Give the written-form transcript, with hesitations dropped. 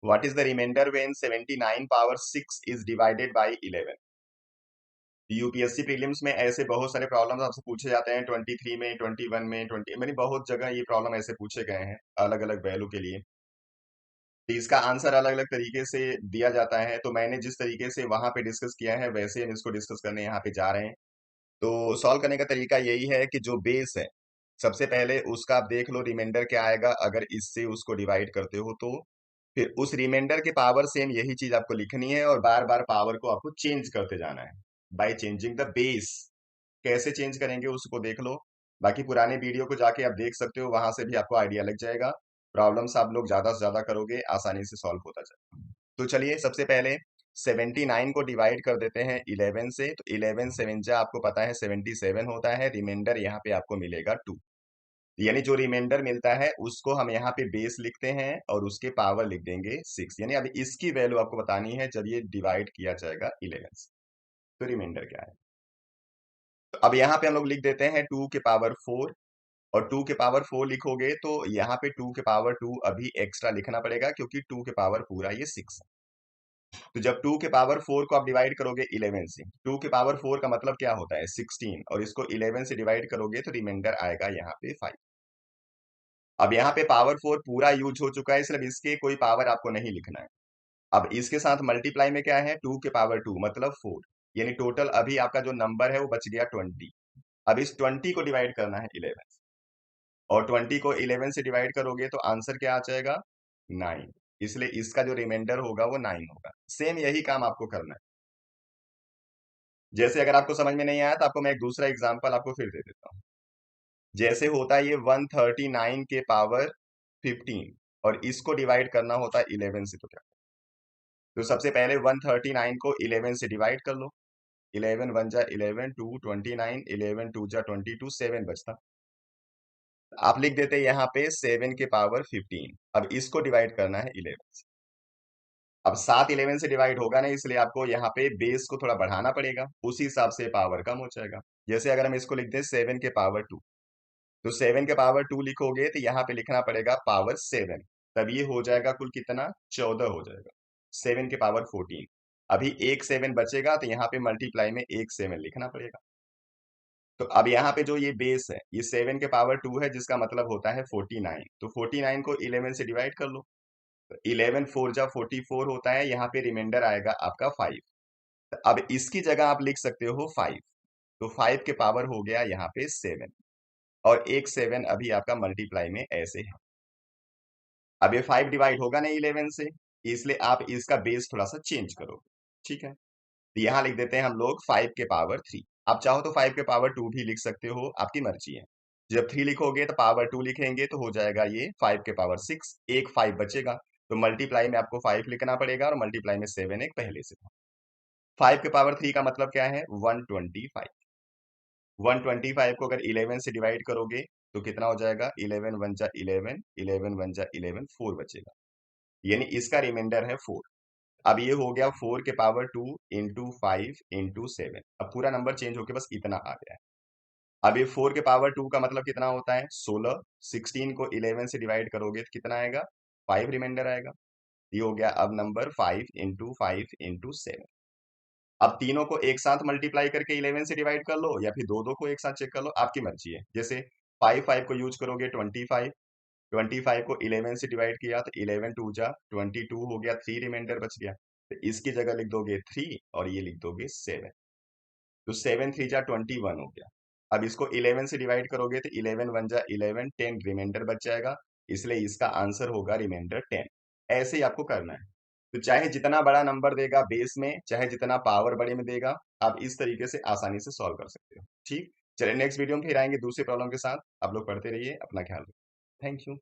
What is the reminder when 79 power 6 is divided by 11? UPSC prelims में ऐसे बहुत सारे प्रॉब्लम्स आपसे पूछे जाते हैं, 23 में, 21 में, 20 मैंने बहुत जगह ये प्रॉब्लम ऐसे पूछे गए हैं अलग अलग वैल्यू के लिए। तो इसका आंसर अलग अलग तरीके से दिया जाता है, तो मैंने जिस तरीके से वहां पे डिस्कस किया है वैसे हम इसको डिस्कस करने यहाँ पे जा रहे हैं। तो सॉल्व करने का तरीका यही है कि जो बेस है सबसे पहले उसका आप देख लो रिमाइंडर क्या आएगा, अगर इससे उसको डिवाइड करते हो तो फिर उस रिमाइंडर के पावर सेम यही चीज आपको लिखनी है और बार बार पावर को आपको चेंज करते जाना है बाय चेंजिंग द बेस। कैसे चेंज करेंगे उसको देख लो, बाकी पुराने वीडियो को जाके आप देख सकते हो, वहां से भी आपको आइडिया लग जाएगा। प्रॉब्लम्स आप लोग ज्यादा से ज्यादा करोगे आसानी से सॉल्व होता जाएगा। तो चलिए सबसे पहले 79 को डिवाइड कर देते हैं 11 से, तो 11 7 जा आपको पता है 77 होता है, रिमाइंडर यहाँ पे आपको मिलेगा 2। यानी जो रिमाइंडर मिलता है उसको हम यहाँ पे बेस लिखते हैं और उसके पावर लिख देंगे 6, यानी अब इसकी वैल्यू आपको बतानी है जब ये डिवाइड किया जाएगा 11 से। तो रिमाइंडर क्या है, तो अब यहाँ पे हम लोग लिख देते हैं 2 के पावर 4, और 2 के पावर 4 लिखोगे तो यहाँ पे 2 के पावर 2 अभी एक्स्ट्रा लिखना पड़ेगा क्योंकि 2 के पावर पूरा ये 6 है। तो जब 2 के पावर 4 को आप डिवाइड करोगे 11 से, 2 के पावर 4 का मतलब क्या होता है 16, और इसको 11 से डिवाइड करोगे तो रिमाइंडर आएगा यहाँ पे 5। अब यहाँ पे पावर 4 पूरा यूज हो चुका है, इसलिए अब इसके कोई पावर आपको नहीं लिखना है। अब इसके साथ मल्टीप्लाई में क्या है 2 के पावर 2 मतलब 4, यानी टोटल अभी आपका जो नंबर है वो बच गया 20। अब इस 20 को डिवाइड करना है 11 से, और 20 को 11 से डिवाइड करोगे तो आंसर क्या आ जाएगा 9, इसलिए इसका जो रिमाइंडर होगा वो 9 होगा। सेम यही काम आपको करना है। जैसे अगर आपको समझ में नहीं आया तो आपको मैं एक दूसरा एग्जांपल आपको फिर दे देता हूँ। जैसे होता है ये 139 के पावर 15, और इसको डिवाइड करना होता है 11 से, तो क्या, तो सबसे पहले 139 को 11 से डिवाइड कर लो। 11 1 जा 11, 2 29, 11 2 जा 22, 7 बचता। आप लिख देते यहाँ पे 7 के पावर 15। अब इसको डिवाइड करना है 11 से। अब 7 11 से डिवाइड होगा नहीं, इसलिए आपको यहाँ पे बेस को थोड़ा बढ़ाना पड़ेगा, उसी हिसाब से पावर कम हो जाएगा। जैसे अगर हम इसको लिखते हैं 7 के पावर 2, तो 7 के पावर 2 लिखोगे तो यहाँ पे लिखना पड़ेगा पावर 7, तब ये हो जाएगा कुल कितना 14 हो जाएगा। 7 के पावर 14, अभी एक 7 बचेगा तो यहाँ पे मल्टीप्लाई में एक 7 लिखना पड़ेगा। तो अब यहाँ पे जो ये बेस है ये 7 के पावर 2 है, जिसका मतलब होता है 49, तो 49 को 11 से डिवाइड कर लो। तो 11 4 जा 44 होता है, यहाँ पे रिमाइंडर आएगा आपका 5। तो अब इसकी जगह आप लिख सकते हो 5, तो 5 के पावर हो गया यहाँ पे 7, और एक 7 अभी आपका मल्टीप्लाई में ऐसे है। अब ये 5 डिवाइड होगा नहीं 11 से, इसलिए आप इसका बेस थोड़ा सा चेंज करो, ठीक है। तो यहाँ लिख देते हैं हम लोग 5 के पावर 3। आप चाहो तो 5 के पावर 2 भी लिख सकते हो, आपकी मर्जी है। जब 3 लिखोगे तो पावर 2 लिखेंगे तो हो जाएगा ये 5 के पावर 6, एक 5 बचेगा, तो मल्टीप्लाई में आपको 5 लिखना पड़ेगा और मल्टीप्लाई में 7 एक पहले से था। 5 के पावर 3 का मतलब क्या है 125। 125 को अगर 11 से डिवाइड करोगे तो कितना हो जाएगा 11 1 जा 11, 11 1 जा 11, 4 बचेगा, यानी इसका रिमाइंडर है 4। अब ये हो गया 4 के पावर 2 इंटू 5 इंटू 7, अब पूरा नंबर चेंज होके बस इतना आ गया है। अब ये 4 के पावर 2 का मतलब कितना होता है 16, 16 को 11 से डिवाइड करोगे तो कितना आएगा 5 रिमाइंडर आएगा। ये हो गया अब नंबर 5 इंटू 7। अब तीनों को एक साथ मल्टीप्लाई करके 11 से डिवाइड कर लो, या फिर दो दो को एक साथ चेक कर लो, आपकी मर्जी है। जैसे 5 5 को यूज करोगे 25, 25 को 11 से डिवाइड किया तो 11 2 जा 22 हो गया, 3 रिमाइंडर बच गया, तो इसकी जगह लिख दोगे 3 और ये लिख दोगे 7, तो 7 3 जा 21 हो गया। अब इसको 11 से डिवाइड करोगे तो 11 1 जा 11, 10 रिमाइंडर बच जाएगा, इसलिए इसका आंसर होगा रिमाइंडर 10। ऐसे ही आपको करना है। तो चाहे जितना बड़ा नंबर देगा बेस में, चाहे जितना पावर बड़े में देगा, आप इस तरीके से आसानी से सॉल्व कर सकते हो। ठीक, चलिए नेक्स्ट वीडियो में फिर आएंगे दूसरे प्रॉब्लम के साथ। आप लोग पढ़ते रहिए, अपना ख्याल रखिए। Thank you.